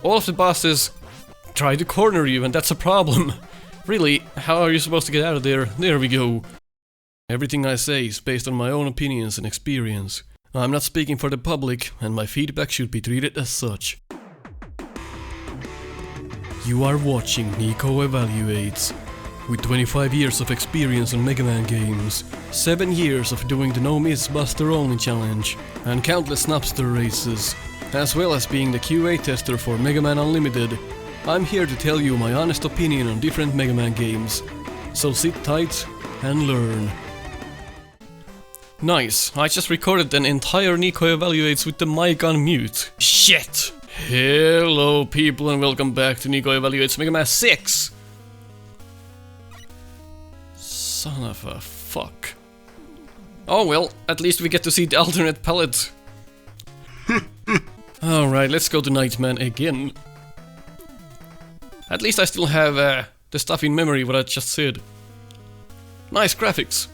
All of the bosses try to corner you, and that's a problem. Really, how are you supposed to get out of there? There we go. Everything I say is based on my own opinions and experience. I'm not speaking for the public, and my feedback should be treated as such. You are watching Nico Evaluates. With 25 years of experience on Mega Man games, 7 years of doing the No Miss Buster Only challenge, and countless Snupster Races, as well as being the QA tester for Mega Man Unlimited, I'm here to tell you my honest opinion on different Mega Man games. So sit tight and learn. Nice, I just recorded an entire Nico Evaluates with the mic on mute. Shit! Hello people and welcome back to Nico Evaluates Mega Man 6! Son of a fuck. Oh well, at least we get to see the alternate palette. Alright, let's go to Nightman again. At least I still have the stuff in memory what I just said. Nice graphics.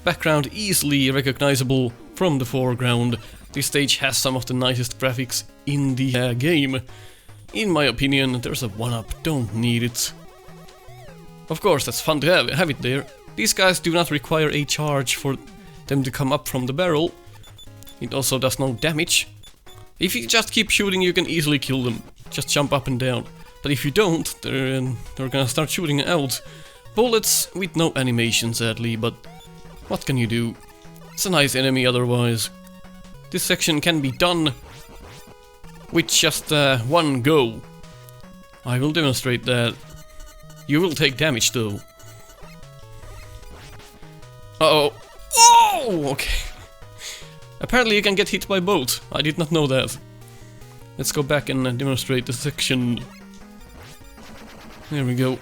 Background easily recognizable from the foreground. This stage has some of the nicest graphics in the game. In my opinion, there's a 1-up, don't need it. Of course, that's fun to have it there. These guys do not require a charge for them to come up from the barrel. It also does no damage. If you just keep shooting, you can easily kill them. Just jump up and down. But if you don't, they're gonna start shooting out bullets with no animation, sadly, but what can you do? It's a nice enemy otherwise. This section can be done with just one go. I will demonstrate that. You will take damage though. Uh-oh. Oh! Okay. Apparently you can get hit by both. I did not know that. Let's go back and demonstrate the section. There we go.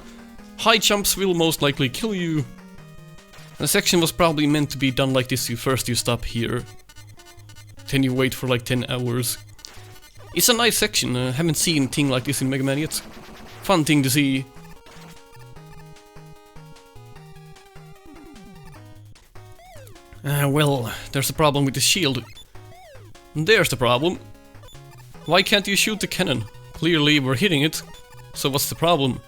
High jumps will most likely kill you. The section was probably meant to be done like this. First you stop here. Then you wait for like 10 hours. It's a nice section. I haven't seen a thing like this in Mega Man yet. Fun thing to see. Well, there's a problem with the shield. There's the problem. Why can't you shoot the cannon? Clearly we're hitting it. So what's the problem?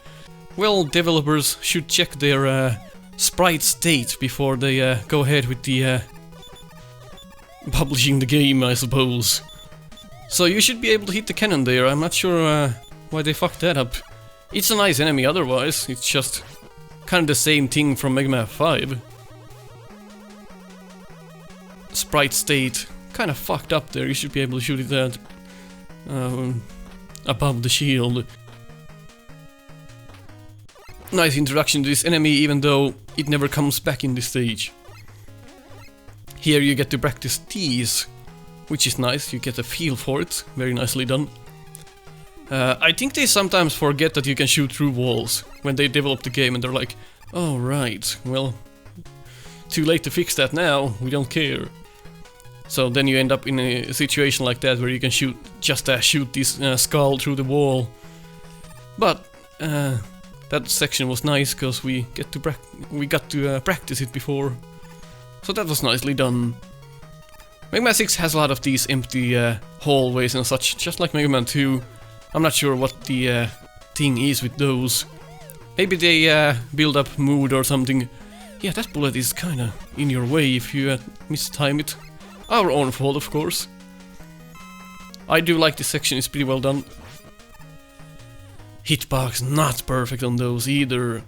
Well, developers should check their sprite state before they go ahead with the publishing the game, I suppose. So you should be able to hit the cannon there. I'm not sure why they fucked that up. It's a nice enemy otherwise. It's just kind of the same thing from Mega Man 5. Sprite state kind of fucked up there. You should be able to shoot it at above the shield. Nice introduction to this enemy, even though it never comes back in this stage. Here you get to practice these, which is nice. You get a feel for it. Very nicely done. I think they sometimes forget that you can shoot through walls when they develop the game, and they're like, oh right, well, too late to fix that now, we don't care. So then you end up in a situation like that where you can shoot this skull through the wall. But that section was nice because we got to practice it before. So that was nicely done. Mega Man 6 has a lot of these empty hallways and such, just like Mega Man 2. I'm not sure what the thing is with those. Maybe they build up mood or something. Yeah, that bullet is kinda in your way if you mistime it. Our own fault, of course. I do like this section, it's pretty well done. Hitbox not perfect on those either.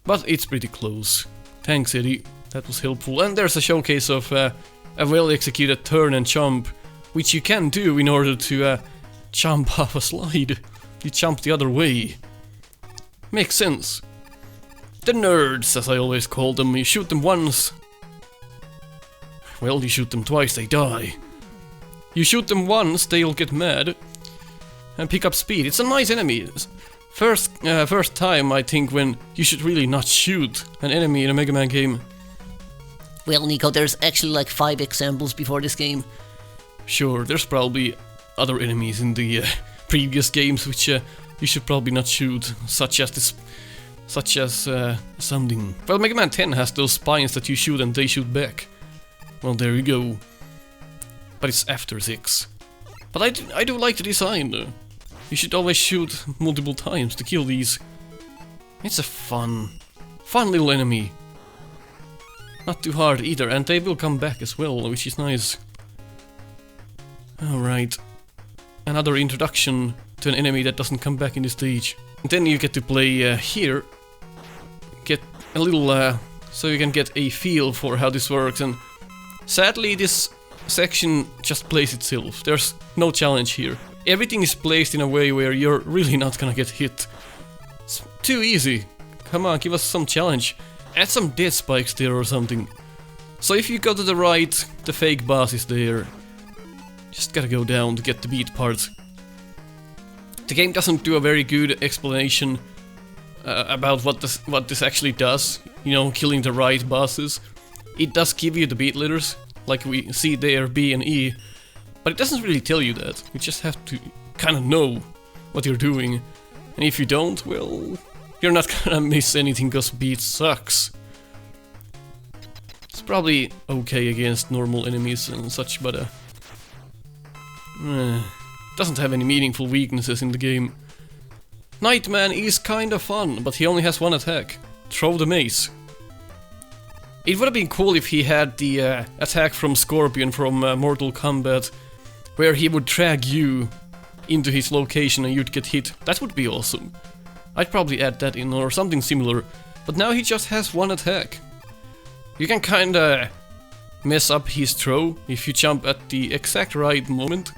But it's pretty close. Thanks, Eddie. That was helpful. And there's a showcase of a well-executed turn and jump, which you can do in order to jump off a slide. You jump the other way. Makes sense. The nerds, as I always call them, you shoot them once. Well, you shoot them twice, they die. You shoot them once, they'll get mad and pick up speed. It's a nice enemy. First time, I think, when you should really not shoot an enemy in a Mega Man game. Well, Nico, there's actually like 5 examples before this game. Sure, there's probably other enemies in the previous games which you should probably not shoot, such as something. Well, Mega Man 10 has those spines that you shoot and they shoot back. Well, there you go. But it's after 6. But I do like the design though. You should always shoot multiple times to kill these. It's a fun little enemy. Not too hard either, and they will come back as well, which is nice. Alright. Another introduction to an enemy that doesn't come back in the stage. And then you get to play here. Get a little... so you can get a feel for how this works, and sadly this section just plays itself. There's no challenge here. Everything is placed in a way where you're really not gonna get hit. It's too easy. Come on, give us some challenge. Add some death spikes there or something. So if you go to the right, the fake boss is there. Just gotta go down to get the beat part. The game doesn't do a very good explanation about what this actually does. You know, killing the right bosses. It does give you the beat letters, like we see there, B and E. But it doesn't really tell you that. You just have to kind of know what you're doing. And if you don't, well, you're not gonna miss anything because beat sucks. It's probably okay against normal enemies and such, but doesn't have any meaningful weaknesses in the game. Nightman is kinda fun, but he only has one attack. Throw the mace. It would have been cool if he had the attack from Scorpion from Mortal Kombat, where he would drag you into his location and you'd get hit. That would be awesome. I'd probably add that in or something similar, but now he just has one attack. You can kinda mess up his throw if you jump at the exact right moment.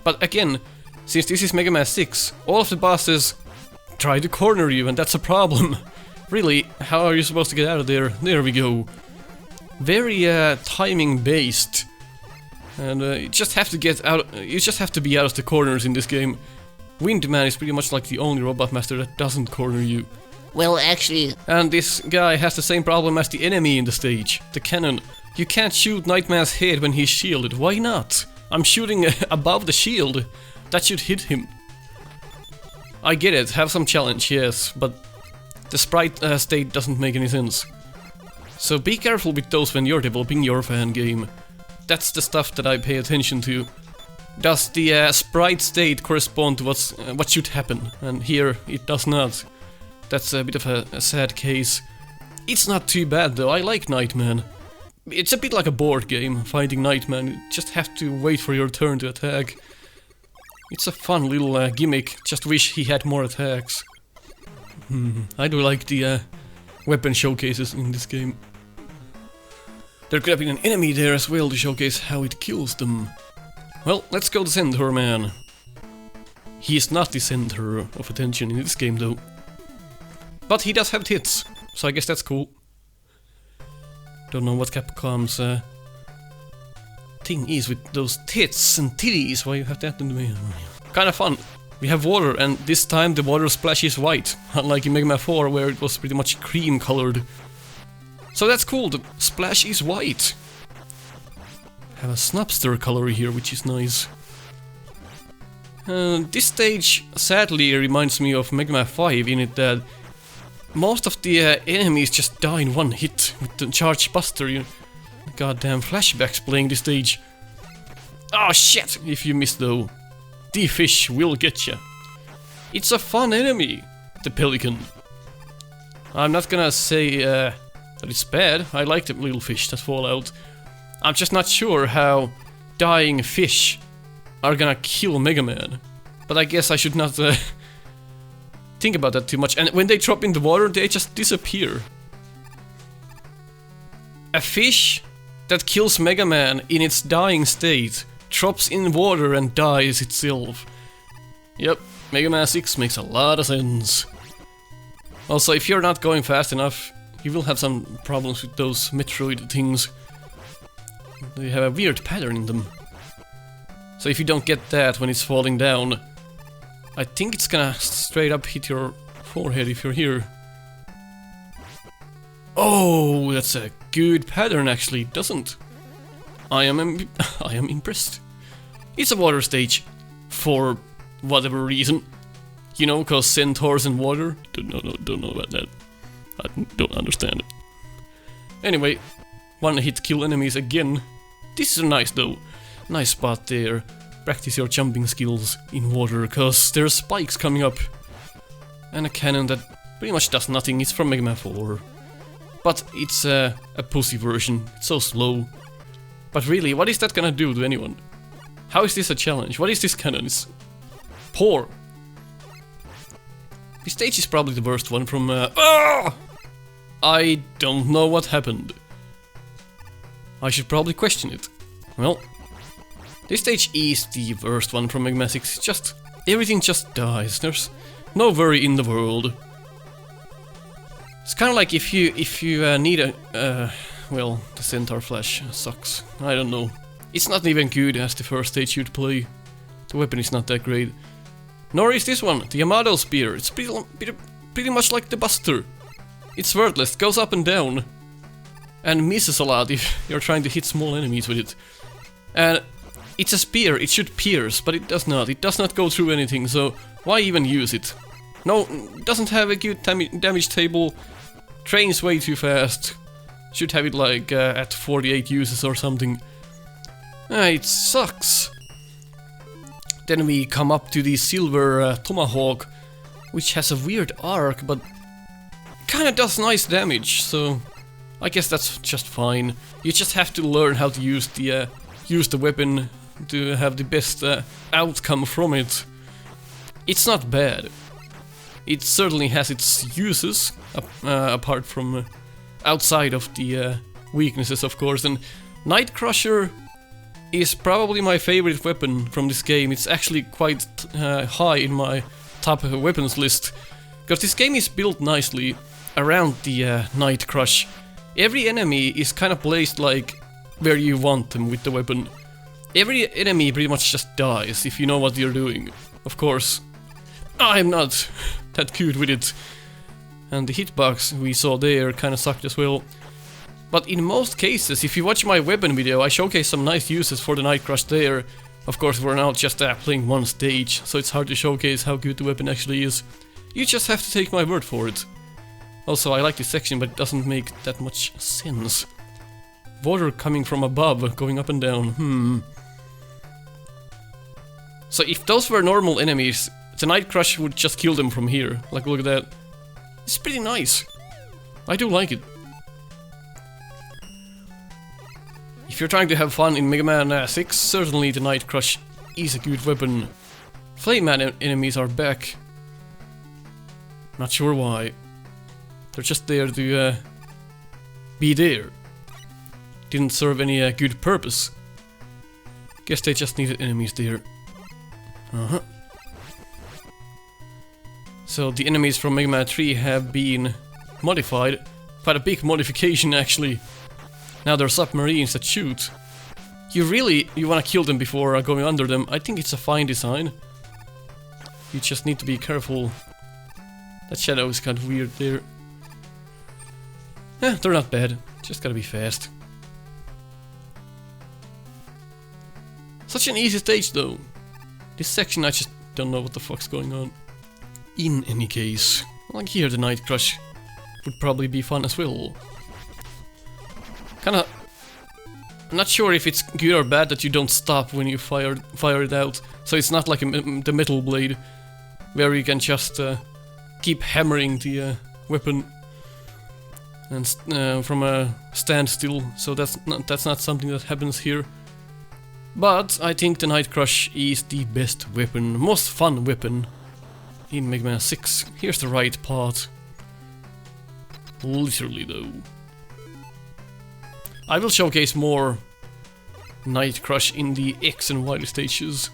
But again, since this is Mega Man 6, all of the bosses try to corner you, and that's a problem. Really, how are you supposed to get out of there? There we go. Very timing based. And you just have to get out. You just have to be out of the corners in this game. Windman is pretty much like the only Robot Master that doesn't corner you. Well, actually... And this guy has the same problem as the enemy in the stage, the cannon. You can't shoot Nightman's head when he's shielded. Why not? I'm shooting above the shield. That should hit him. I get it, have some challenge, yes, but the sprite state doesn't make any sense. So be careful with those when you're developing your fan game. That's the stuff that I pay attention to. Does the sprite state correspond to what should happen? And here it does not. That's a bit of a sad case. It's not too bad though, I like Nightman. It's a bit like a board game, fighting Nightman. You just have to wait for your turn to attack. It's a fun little gimmick, just wish he had more attacks. I do like the weapon showcases in this game. There could have been an enemy there as well to showcase how it kills them. Well, let's go to Centaur Man. He is not the center of attention in this game though. But he does have tits, so I guess that's cool. Don't know what Capcom's thing is with those tits and titties, why you have that in the way. Kinda fun. We have water, and this time the water splashes white, unlike in Mega Man 4 where it was pretty much cream colored. So that's cool, the splash is white. Have a Snupster color here, which is nice. This stage sadly reminds me of Mega Man 5 in it that most of the enemies just die in one hit with the Charge Buster. Goddamn flashbacks playing this stage. Oh shit, if you miss though. The fish will get ya. It's a fun enemy, the pelican. I'm not gonna say that it's bad. I like the little fish that fall out. I'm just not sure how dying fish are gonna kill Mega Man. But I guess I should not think about that too much. And when they drop in the water, they just disappear. A fish that kills Mega Man in its dying state drops in water and dies itself. Yep, Mega Man 6 makes a lot of sense. Also, if you're not going fast enough, you will have some problems with those Metroid things. They have a weird pattern in them. So if you don't get that when it's falling down, I think it's gonna straight up hit your forehead if you're here. Oh, that's a good pattern actually, doesn't? I am impressed. It's a water stage, for whatever reason. You know, cause centaurs and water? Don't know about that. I don't understand it. Anyway, one hit kill enemies again. This is nice though. Nice spot there. practice your jumping skills in water, cause there's spikes coming up. And a cannon that pretty much does nothing. It's from Mega Man 4. But it's a pussy version. It's so slow. But really, what is that gonna do to anyone? How is this a challenge? What is this cannon? It's poor. This stage is probably the worst one from... I don't know what happened. I should probably question it. Well, this stage is the worst one from Mega Man 6. Just... everything just dies. There's no worry in the world. It's kind of like if you need a... well, the Centaur Flash sucks. I don't know. It's not even good as the first stage you'd play. The weapon is not that great. Nor is this one, the Yamato Spear. It's pretty much like the Buster. It's worthless, goes up and down. And misses a lot if you're trying to hit small enemies with it. And it's a spear, it should pierce, but it does not. It does not go through anything, so why even use it? No, it doesn't have a good damage table. Trains way too fast. Should have it like at 48 uses or something. It sucks. Then we come up to the silver tomahawk, which has a weird arc, but kinda does nice damage, so I guess that's just fine. You just have to learn how to use the weapon to have the best outcome from it. It's not bad. It certainly has its uses, apart from outside of the weaknesses, of course. And Night Crusher is probably my favorite weapon from this game. It's actually quite high in my top weapons list, because this game is built nicely around the Night Crush. Every enemy is kind of placed like where you want them with the weapon. Every enemy pretty much just dies if you know what you're doing. Of course, I'm not that good with it. And the hitbox we saw there kinda sucked as well. But in most cases, if you watch my weapon video, I showcase some nice uses for the Night Crush there. Of course, we're now just playing one stage, so it's hard to showcase how good the weapon actually is. You just have to take my word for it. Also, I like this section, but it doesn't make that much sense. Water coming from above, going up and down, So if those were normal enemies, the Night Crush would just kill them from here. Like, look at that. It's pretty nice. I do like it. If you're trying to have fun in Mega Man 6, certainly the Night Crush is a good weapon. Flame Man enemies are back. Not sure why. They're just there to be there. Didn't serve any good purpose. Guess they just needed enemies there. So the enemies from Mega Man 3 have been modified. Quite a big modification actually. Now they're submarines that shoot. You wanna kill them before going under them. I think it's a fine design. You just need to be careful. That shadow is kind of weird there. They're not bad. Just gotta be fast. Such an easy stage though. This section I just don't know what the fuck's going on. In any case, like here the Night Crush would probably be fun as well. Kinda... I'm not sure if it's good or bad that you don't stop when you fire it out. So it's not like the Metal Blade, where you can just keep hammering the weapon and from a standstill. So that's not something that happens here. But I think the Night Crush is the best weapon, most fun weapon in Mega Man 6. Here's the right part. Literally though. I will showcase more Night Crush in the X and Y stages,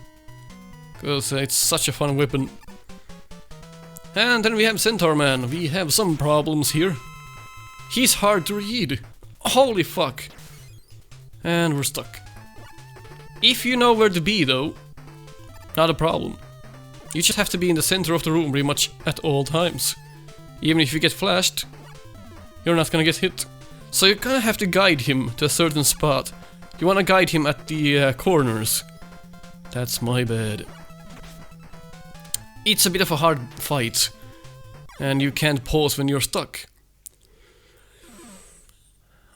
because it's such a fun weapon. And then we have Centaur Man. We have some problems here. He's hard to read. Holy fuck. And we're stuck. If you know where to be though, not a problem. You just have to be in the center of the room pretty much at all times. Even if you get flashed, you're not gonna get hit. So you kinda have to guide him to a certain spot. You wanna guide him at the corners. That's my bad. It's a bit of a hard fight, and you can't pause when you're stuck.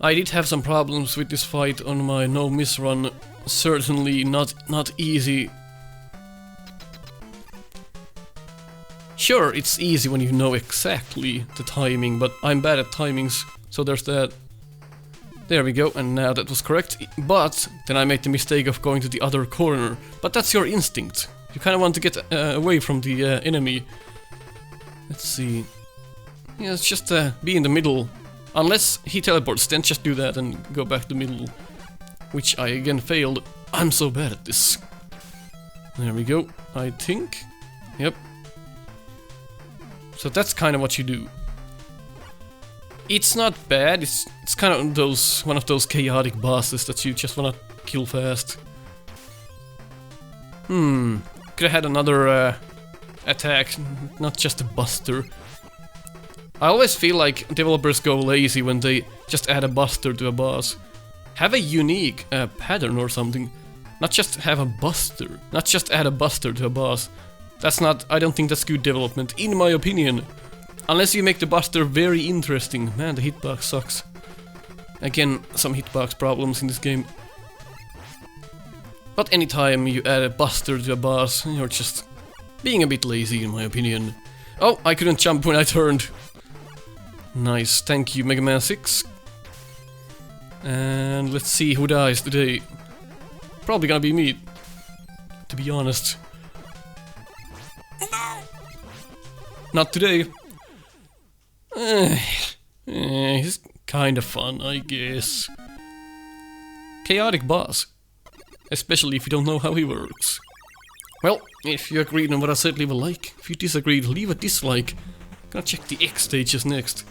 I did have some problems with this fight on my no-miss run. Certainly not easy Sure, it's easy when you know exactly the timing, but I'm bad at timings, so there's that. There we go, and now that was correct. But then I made the mistake of going to the other corner. But that's your instinct. You kind of want to get away from the enemy. Let's see. Yeah, it's just be in the middle. Unless he teleports, then just do that and go back to the middle. Which I again failed. I'm so bad at this. There we go, I think. Yep. So that's kind of what you do. It's not bad, it's kind of one of those chaotic bosses that you just wanna kill fast. Could have had another attack, not just a buster. I always feel like developers go lazy when they just add a buster to a boss. Have a unique pattern or something. Not just have a buster. Not just add a buster to a boss. I don't think that's good development, in my opinion. Unless you make the buster very interesting. Man, the hitbox sucks. Again, some hitbox problems in this game. But anytime you add a buster to a boss, you're just being a bit lazy, in my opinion. Oh, I couldn't jump when I turned. Nice, thank you, Mega Man 6. And let's see who dies today. Probably gonna be me, to be honest. Not today. He's kinda fun, I guess. Chaotic boss. Especially if you don't know how he works. Well, if you agreed on what I said, leave a like. If you disagreed, leave a dislike. Gonna check the X stages next.